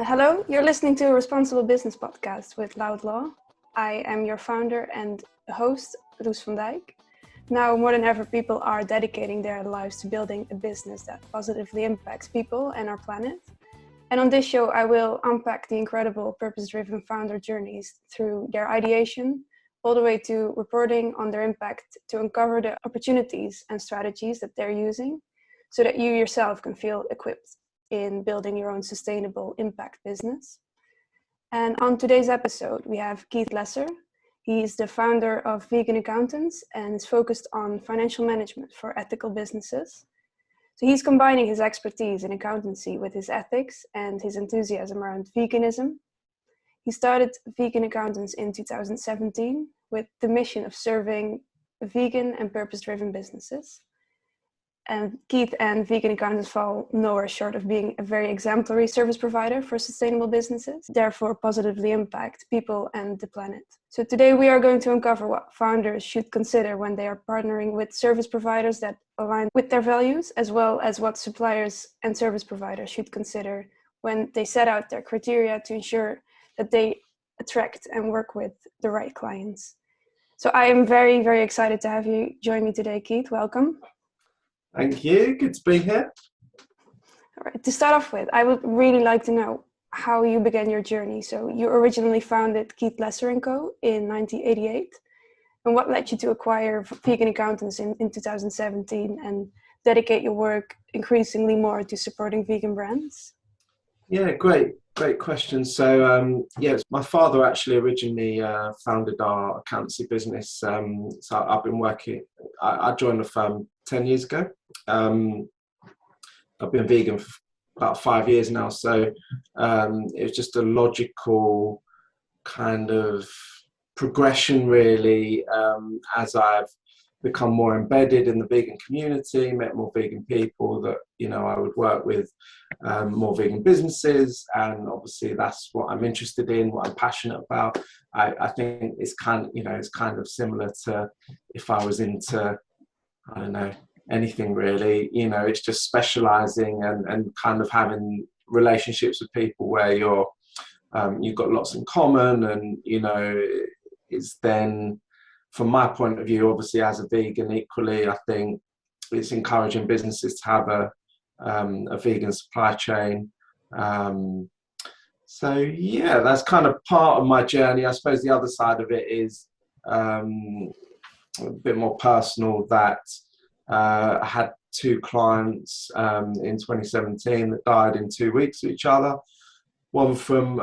Hello, you're listening to a Responsible Business podcast with Loud Law. I am your founder and host, Loes van Dijk. Now, more than ever, people are dedicating their lives to building a business that positively impacts people and our planet. And on this show, I will unpack the incredible purpose-driven founder journeys through their ideation, all the way to reporting on their impact to uncover the opportunities and strategies that they're using so that you yourself can feel equipped in building your own sustainable impact business. And on today's episode, we have Keith Lesser. He's the founder of Vegan Accountants and is focused on financial management for ethical businesses. So he's combining his expertise in accountancy with his ethics and his enthusiasm around veganism. He started Vegan Accountants in 2017 with the mission of serving vegan and purpose-driven businesses. And Keith and Vegan Accountants fall nowhere short of being a very exemplary service provider for sustainable businesses, therefore positively impact people and the planet. So today we are going to uncover what founders should consider when they are partnering with service providers that align with their values, as well as what suppliers and service providers should consider when they set out their criteria to ensure that they attract and work with the right clients. So I am very, very excited to have you join me today, Keith. Welcome. Thank you. Good to be here. All right. To start off with, I would really like to know how you began your journey. So you originally founded Keith Lesser & Co. in 1988. And what led you to acquire Vegan Accountants in 2017 and dedicate your work increasingly more to supporting vegan brands? Yeah, great question. So, my father actually originally founded our accountancy business. So I've been working, I joined the firm 10 years ago. I've been vegan for about 5 years now. So it was just a logical kind of progression, really, as I've become more embedded in the vegan community, met more vegan people that, I would work with more vegan businesses. And obviously that's what I'm interested in, what I'm passionate about. I think it's it's kind of similar to if I was into, I don't know, anything really, it's just specializing and kind of having relationships with people where you've got lots in common and, it's then, from my point of view, obviously as a vegan equally, I think it's encouraging businesses to have a vegan supply chain. That's kind of part of my journey. I suppose the other side of it is a bit more personal, that I had 2 clients in 2017 that died in 2 weeks of each other. One from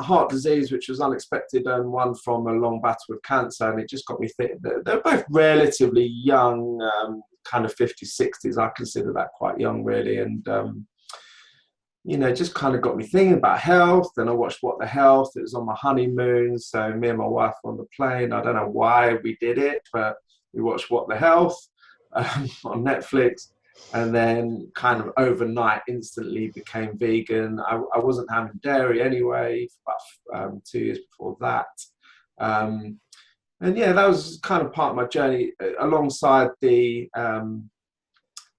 heart disease, which was unexpected, and one from a long battle with cancer. And it just got me thinking, they're both relatively young, kind of 50s, 60s. I consider that quite young, really. And, just kind of got me thinking about health. And I watched What the Health. It was on my honeymoon. So me and my wife were on the plane. I don't know why we did it, but we watched What the Health on Netflix. And then kind of overnight instantly became vegan. I wasn't having dairy anyway for about 2 years before that. That was kind of part of my journey alongside the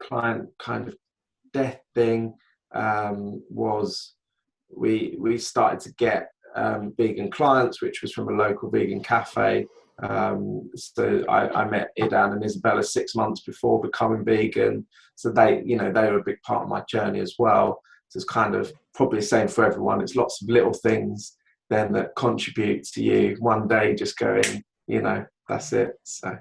client kind of death thing. Was we started to get vegan clients, which was from a local vegan cafe. So I met Idan and Isabella 6 months before becoming vegan. So they were a big part of my journey as well. So it's kind of probably the same for everyone. It's lots of little things then that contribute to you one day just going, that's it. So.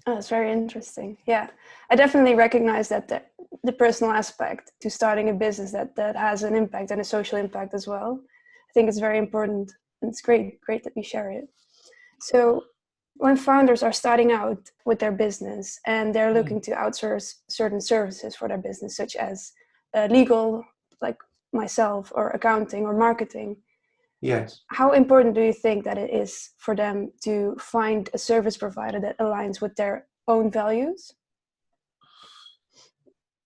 Oh, that's very interesting. Yeah, I definitely recognize that the personal aspect to starting a business that has an impact and a social impact as well. I think it's very important. And it's great that you share it. So when founders are starting out with their business and they're looking to outsource certain services for their business, such as legal, like myself, or accounting or marketing, yes. How important do you think that it is for them to find a service provider that aligns with their own values?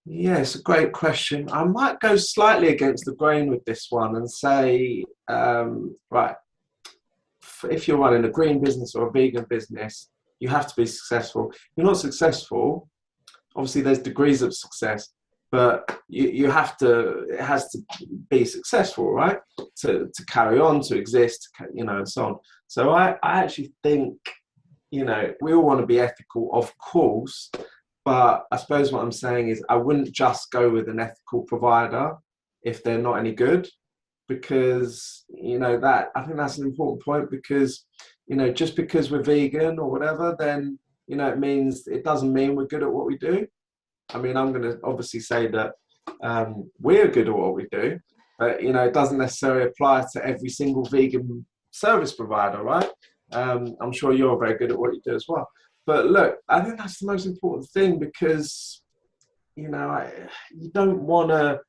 Yeah, it's a great question. I might go slightly against the grain with this one and say, right, if you're running a green business or a vegan business, you have to be successful. If you're not successful, obviously there's degrees of success. but you have to, it has to be successful, right? To carry on, to exist, and so on. So I actually think, we all want to be ethical, of course, but I suppose what I'm saying is I wouldn't just go with an ethical provider if they're not any good, because, that, I think that's an important point, because, just because we're vegan or whatever, then, it doesn't mean we're good at what we do. I mean, I'm going to obviously say that we're good at what we do, but, it doesn't necessarily apply to every single vegan service provider, right? I'm sure you're very good at what you do as well. But look, I think that's the most important thing, because, you don't want to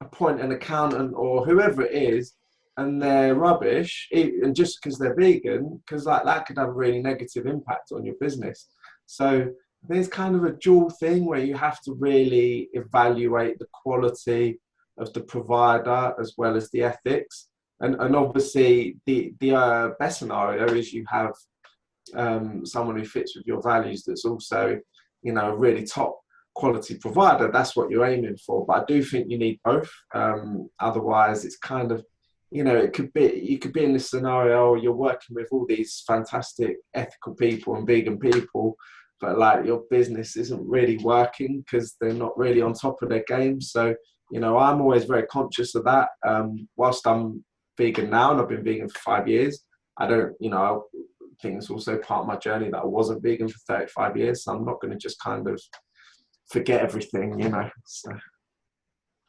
appoint an accountant or whoever it is and they're rubbish, and just because they're vegan, because that could have a really negative impact on your business. So there's kind of a dual thing where you have to really evaluate the quality of the provider as well as the ethics. And obviously the best scenario is you have someone who fits with your values that's also, a really top quality provider. That's what you're aiming for. But I do think you need both. Otherwise, it's kind of, you could be in this scenario, you're working with all these fantastic ethical people and vegan people, but like your business isn't really working because they're not really on top of their game. So, I'm always very conscious of that. Whilst I'm vegan now and I've been vegan for 5 years, I don't, I think it's also part of my journey that I wasn't vegan for 35 years. So I'm not going to just kind of forget everything,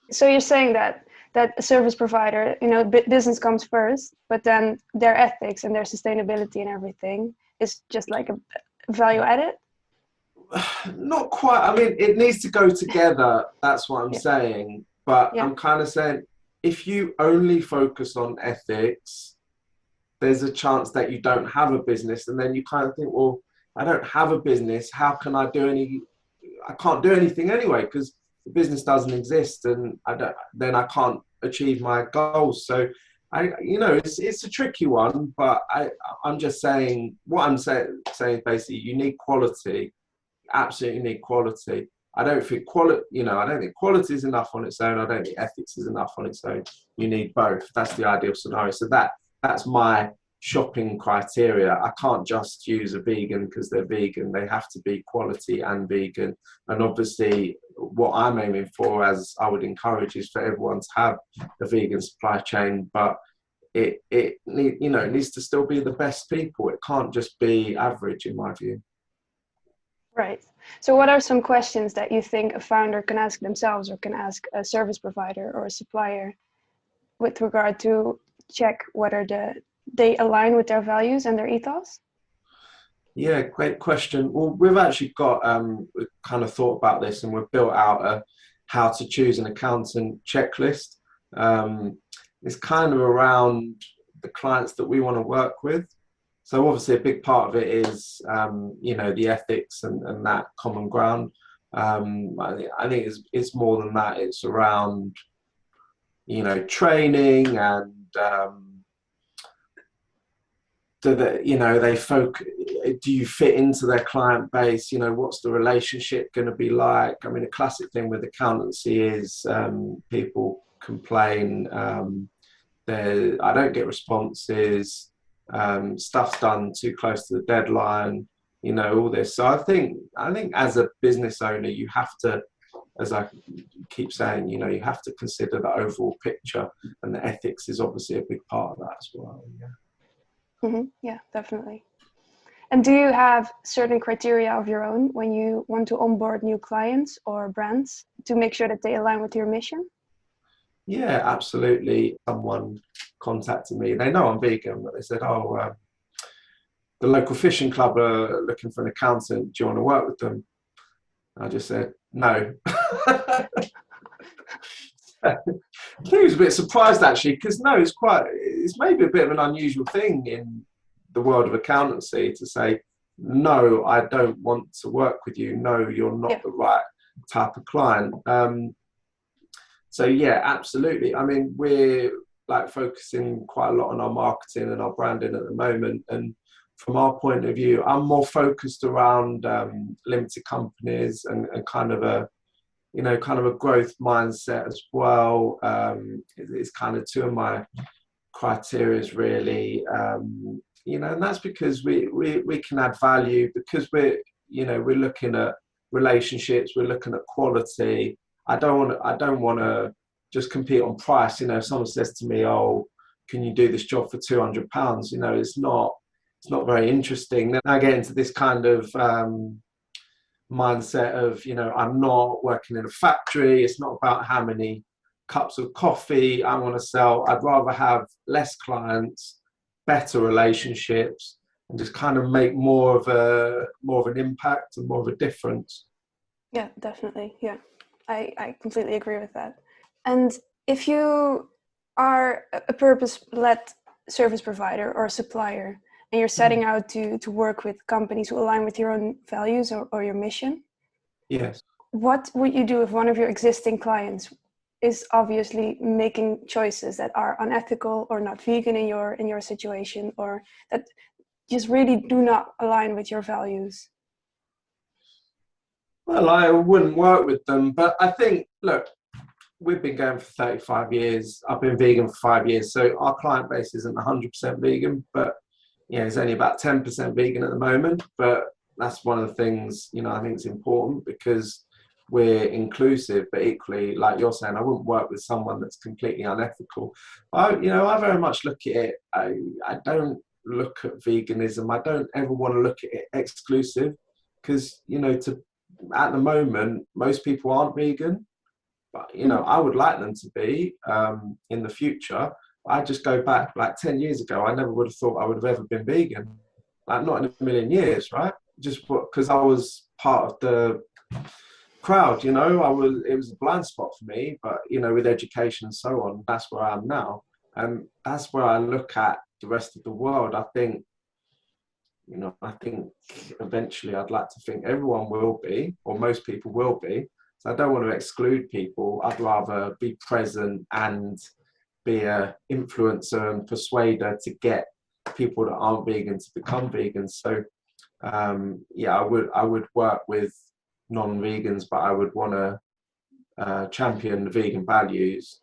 So you're saying that a service provider, business comes first, but then their ethics and their sustainability and everything is just like a value added? Not quite. I mean, it needs to go together. That's what I'm saying. But I'm kind of saying, if you only focus on ethics, there's a chance that you don't have a business. And then you kind of think, well, I don't have a business. How can I can't do anything anyway, because the business doesn't exist, and then I can't achieve my goals. So it's a tricky one, but I'm just saying, what I'm saying basically, you need quality, absolutely need quality. I don't think quality is enough on its own. I don't think ethics is enough on its own. You need both. That's the ideal scenario. So that's my shopping criteria. I can't just use a vegan because they're vegan. They have to be quality and vegan. And obviously what I'm aiming for, as I would encourage, is for everyone to have a vegan supply chain, but it needs to still be the best people. It can't just be average, in my view. Right. So what are some questions that you think a founder can ask themselves or can ask a service provider or a supplier with regard to check whether they align with their values and their ethos? Yeah, great question. Well, we've actually got kind of thought about this, and we've built out a how to choose an accountant checklist. It's kind of around the clients that we want to work with. So obviously a big part of it is, the ethics and that common ground. I think it's more than that. It's around, training and, do you fit into their client base? What's the relationship going to be like? I mean, a classic thing with accountancy is people complain, I don't get responses, stuff's done too close to the deadline, all this. So I think as a business owner, you have to, as I keep saying, you have to consider the overall picture, and the ethics is obviously a big part of that as well. Yeah. Mm-hmm. Yeah, definitely. And do you have certain criteria of your own when you want to onboard new clients or brands to make sure that they align with your mission? Yeah, absolutely. Someone contacted me. They know I'm vegan, but they said, "Oh, the local fishing club are looking for an accountant. Do you want to work with them?" I just said, "No." I think I was a bit surprised actually, because no, it's maybe a bit of an unusual thing in the world of accountancy to say, "No, I don't want to work with you. No, you're not the right type of client." So yeah, absolutely. I mean, we're like focusing quite a lot on our marketing and our branding at the moment. And from our point of view, I'm more focused around limited companies and kind of kind of a growth mindset as well. It's kind of two of my criterias really. And that's because we can add value because we're looking at relationships, we're looking at quality. I don't want to just compete on price. If someone says to me, "Oh, can you do this job for £200?" It's not very interesting. Then I get into this kind of mindset of, I'm not working in a factory. It's not about how many cups of coffee I want to sell. I'd rather have less clients, better relationships, and just kind of make more of an impact and more of a difference. Yeah, definitely. Yeah, I completely agree with that. And if you are a purpose-led service provider or supplier, and you're setting out to work with companies who align with your own values or your mission, yes, what would you do if one of your existing clients is obviously making choices that are unethical or not vegan in your situation, or that just really do not align with your values? well, I wouldn't work with them, but I think, look, we've been going for 35 years. I've been vegan for 5 years, so our client base isn't 100% vegan, but it's only about 10% vegan at the moment. But that's one of the things, I think it's important because we're inclusive, but equally, like you're saying, I wouldn't work with someone that's completely unethical. I very much look at it. I don't look at veganism. I don't ever want to look at it exclusive because, at the moment, most people aren't vegan. But, I would like them to be in the future. I just go back like 10 years ago, I never would have thought I would have ever been vegan. Like, not in a million years, right? Just because I was part of the crowd, it was a blind spot for me. But, with education and so on, that's where I am now. And that's where I look at the rest of the world. I think eventually I'd like to think everyone will be, or most people will be. So I don't want to exclude people. I'd rather be present and be an influencer and persuader to get people that aren't vegan to become vegan. So I would work with non-vegans, but I would want to champion the vegan values.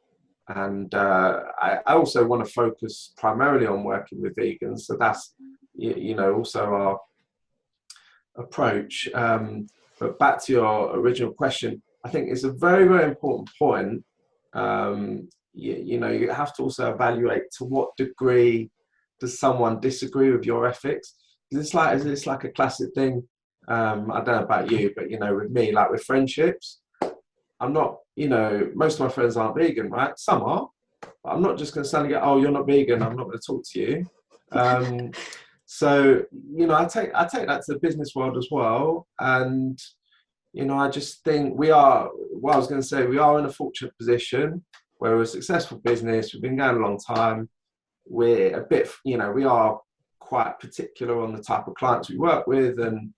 And I also want to focus primarily on working with vegans. So that's also our approach. But back to your original question, I think it's a very, very important point. You have to also evaluate to what degree does someone disagree with your ethics. It's like a classic thing. I don't know about you, but with me, like with friendships, I'm not. Most of my friends aren't vegan, right? Some are, but I'm not just going to suddenly go, "Oh, you're not vegan. I'm not going to talk to you." So I take that to the business world as well, and I just think we are. What I was going to say, we are in a fortunate position where we're a successful business. We've been going a long time. We're a bit, we are quite particular on the type of clients we work with, and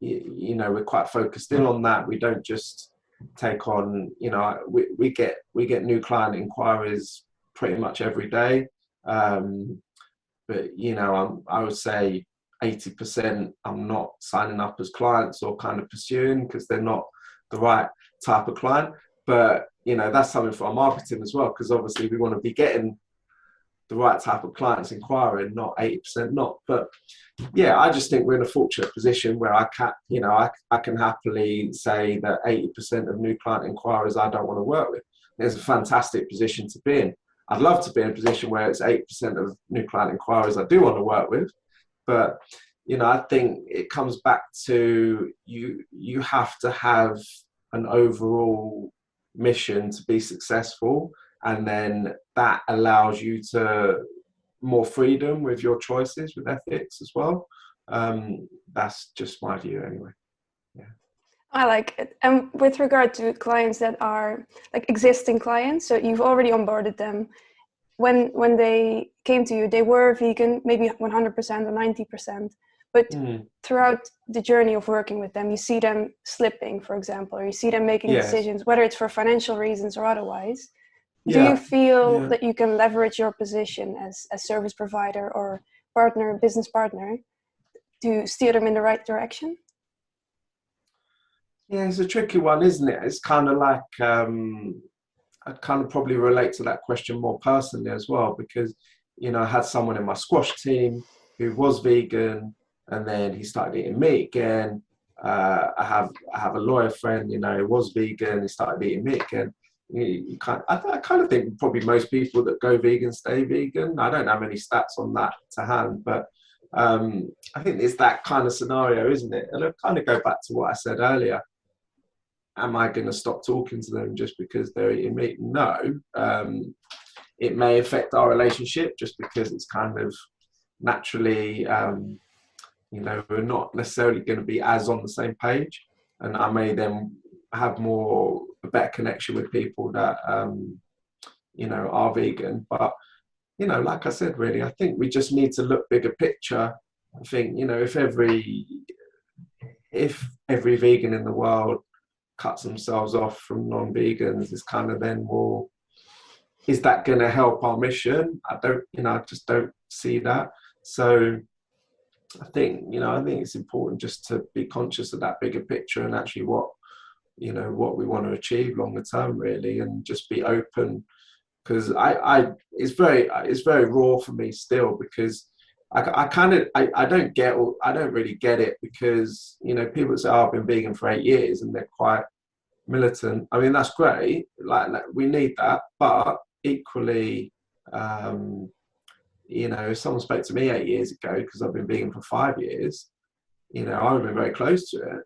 we're quite focused in on that. We don't just take on, we get new client inquiries pretty much every day. But I would say 80% I'm not signing up as clients or kind of pursuing because they're not the right type of client. But that's something for our marketing as well, because obviously we want to be getting the right type of clients inquiring, not 80% not. But I just think we're in a fortunate position where I can happily say that 80% of new client inquiries I don't want to work with. It's a fantastic position to be in. I'd love to be in a position where it's 8% of new client inquiries I do want to work with. But, I think it comes back to you have to have an overall mission to be successful. And then that allows you to more freedom with your choices with ethics as well. That's just my view anyway. Yeah. I like it. And with regard to clients that are like existing clients, so you've already onboarded them. When they came to you, they were vegan, maybe 100% or 90%. But throughout the journey of working with them, you see them slipping, for example, or you see them making decisions, whether it's for financial reasons or otherwise. Do you feel that you can leverage your position as a service provider or business partner, to steer them in the right direction? Yeah, it's a tricky one, isn't it? It's kind of like I kind of probably relate to that question more personally as well because I had someone in my squash team who was vegan, and then he started eating meat again. I have a lawyer friend, who was vegan. He started eating meat again. You kind I kind of think probably most people that go vegan stay vegan. I don't have any stats on that to hand, but I think it's that kind of scenario, isn't it? And I kind of go back to what I said earlier. Am I going to stop talking to them just because they're eating meat? No. It may affect our relationship just because it's kind of naturally, we're not necessarily going to be as on the same page. And I may then have a better connection with people that, are vegan. But, like I said, really, I think we just need to look bigger picture. I think, if every vegan in the world cuts themselves off from non-vegans, is kind of then, well, is that going to help our mission? I just don't see that. So I think it's important just to be conscious of that bigger picture and actually what we want to achieve longer term, really, and just be open. Because it's very raw for me still, because I don't really get it, because people say, oh, I've been vegan for 8 years, and they're quite militant. I mean, that's great. Like we need that, but equally, if someone spoke to me 8 years ago, because I've been vegan for 5 years, I would have been very close to it,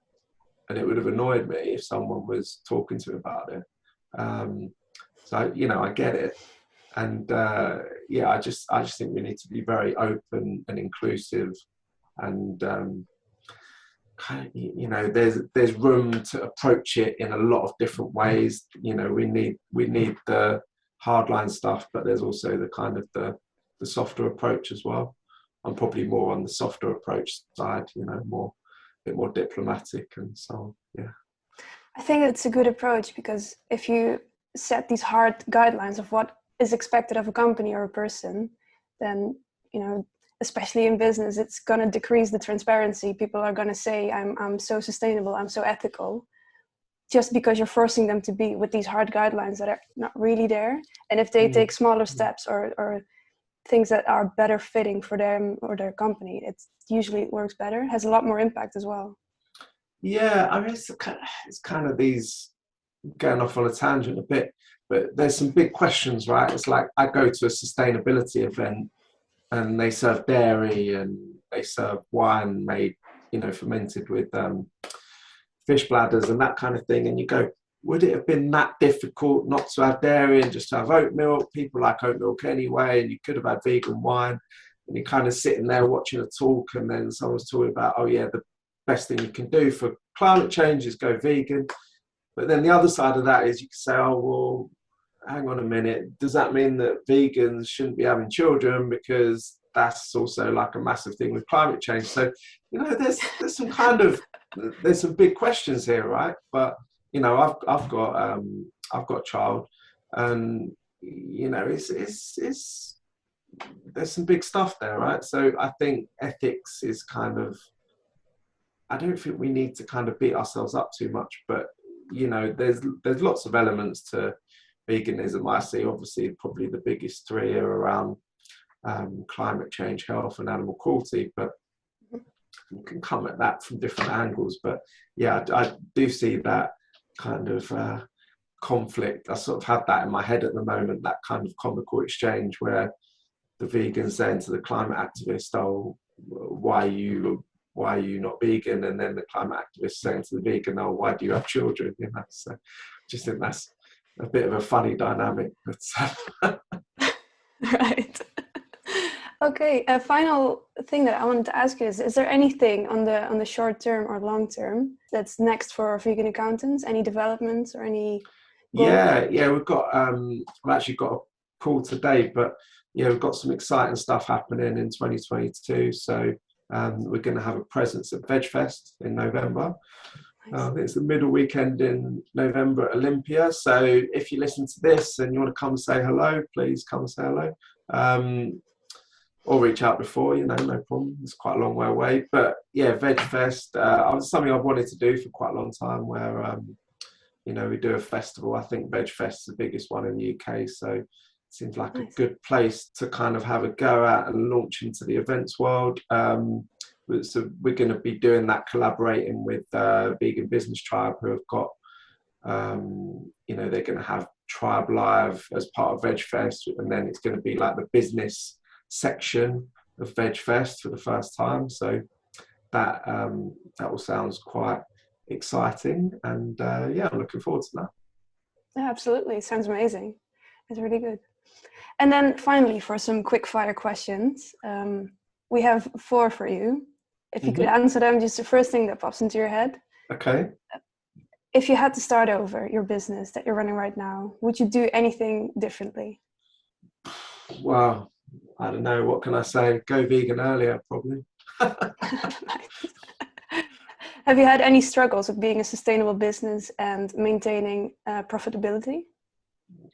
and it would have annoyed me if someone was talking to me about it. So I get it, and I just think we need to be very open and inclusive, and there's room to approach it in a lot of different ways. We need the hardline stuff, but there's also the kind of the softer approach as well. I'm probably more on the softer approach side, more a bit more diplomatic and so on. Yeah. I think it's a good approach, because if you set these hard guidelines of what is expected of a company or a person, then, especially in business, it's going to decrease the transparency. People are going to say, I'm so sustainable, I'm so ethical, just because you're forcing them to be with these hard guidelines that are not really there. And if they take smaller steps or things that are better fitting for them or their company, it usually works better, has a lot more impact as well. Yeah, I mean, it's kind of these, going off on a tangent a bit, but there's some big questions, right? It's like I go to a sustainability event, and they serve dairy and they serve wine made, fermented with fish bladders and that kind of thing. And you go, would it have been that difficult not to have dairy and just to have oat milk? People like oat milk anyway, and you could have had vegan wine. And you're kind of sitting there watching a talk, and then someone's talking about, oh yeah, the best thing you can do for climate change is go vegan. But then the other side of that is you can say, oh, well, hang on a minute. Does that mean that vegans shouldn't be having children, because that's also like a massive thing with climate change? So, there's some there's some big questions here, right? But I've got a child, and it's there's some big stuff there, right? So I think ethics is kind of, I don't think we need to kind of beat ourselves up too much, but there's lots of elements to veganism. I see, obviously, probably the biggest three are around climate change, health, and animal cruelty, but you can come at that from different angles. But yeah, I do see that kind of conflict. I sort of have that in my head at the moment, that kind of comical exchange where the vegan saying to the climate activist, oh, why are you not vegan? And then the climate activist saying to the vegan, oh, why do you have children? So I just think that's a bit of a funny dynamic. But Right. Okay, a final thing that I wanted to ask you is there anything on the short term or long term that's next for vegan accountants? Any developments or any goals? Yeah, I've actually got a call today, but yeah, we've got some exciting stuff happening in 2022. So we're going to have a presence at VegFest in November. Nice. I think it's the middle weekend in November at Olympia. So if you listen to this and you want to come and say hello, please come and say hello. or reach out before, no problem. It's quite a long way away. But yeah, Veg Fest, was something I've wanted to do for quite a long time where, we do a festival. I think Veg Fest is the biggest one in the UK. So it seems like a good place to kind of have a go at and launch into the events world. So we're going to be doing that, collaborating with Vegan Business Tribe, who have got, they're going to have Tribe Live as part of Veg Fest, and then it's going to be like the business section of Veg Fest for the first time. So that all sounds quite exciting, and I'm looking forward to that. Yeah, absolutely. Sounds amazing. It's really good. And then finally, for some quick fire questions, we have 4 for you. If you could answer them, just the first thing that pops into your head. Okay. If you had to start over your business that you're running right now, would you do anything differently? Well, I don't know. What can I say? Go vegan earlier, probably. Have you had any struggles with being a sustainable business and maintaining profitability?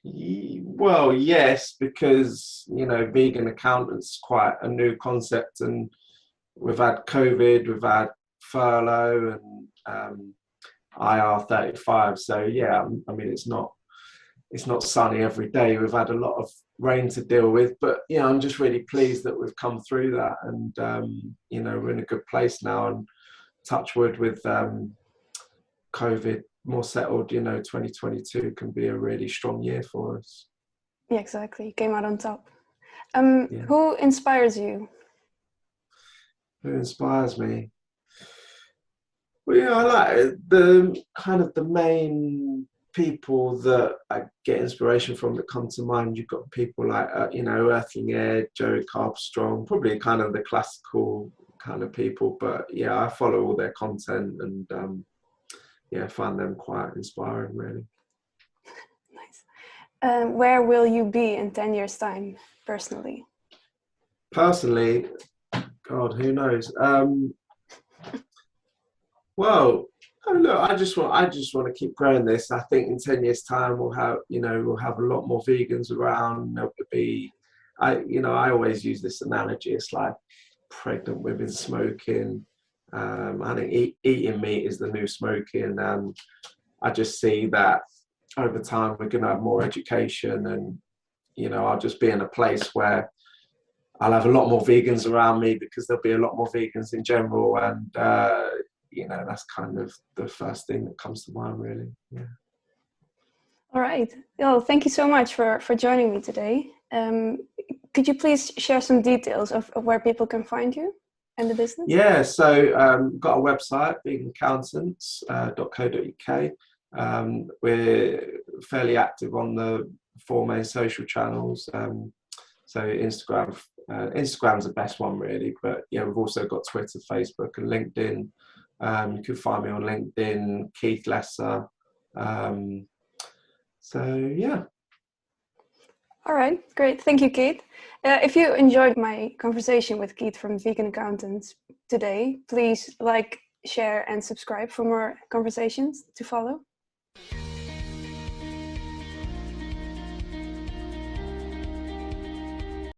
Well, yes, because, vegan accountants quite a new concept, and we've had COVID, we've had furlough and IR35. So yeah, I mean, it's not sunny every day. We've had a lot of rain to deal with, but I'm just really pleased that we've come through that, and we're in a good place now, and touch wood with COVID more settled, 2022 can be a really strong year for us. Yeah, exactly. Came out on top. Who inspires you? Who inspires me? Well, I like the main people that I get inspiration from that come to mind. You've got people like, Earthling Ed, Joey Carbstrong, probably kind of the classical kind of people. But yeah, I follow all their content and find them quite inspiring, really. Nice. Where will you be in 10 years' time, personally? Personally, God, who knows? Well, look, I just want to keep growing this. I think in 10 years' time we'll have a lot more vegans around. There'll be, I always use this analogy. It's like pregnant women smoking. I think eating meat is the new smoking, and I just see that over time we're going to have more education, and I'll just be in a place where I'll have a lot more vegans around me because there'll be a lot more vegans in general, and that's kind of the first thing that comes to mind, really. Yeah. All right. Well, thank you so much for joining me today. Could you please share some details of where people can find you and the business? Yeah, so got a website, veganaccountants.co.uk. We're fairly active on the 4 main social channels. So Instagram's the best one, really. But yeah, we've also got Twitter, Facebook, and LinkedIn. You can find me on LinkedIn, Keith Lesser. So yeah. All right, great. Thank you, Keith. If you enjoyed my conversation with Keith from Vegan Accountants today, please like, share, and subscribe for more conversations to follow.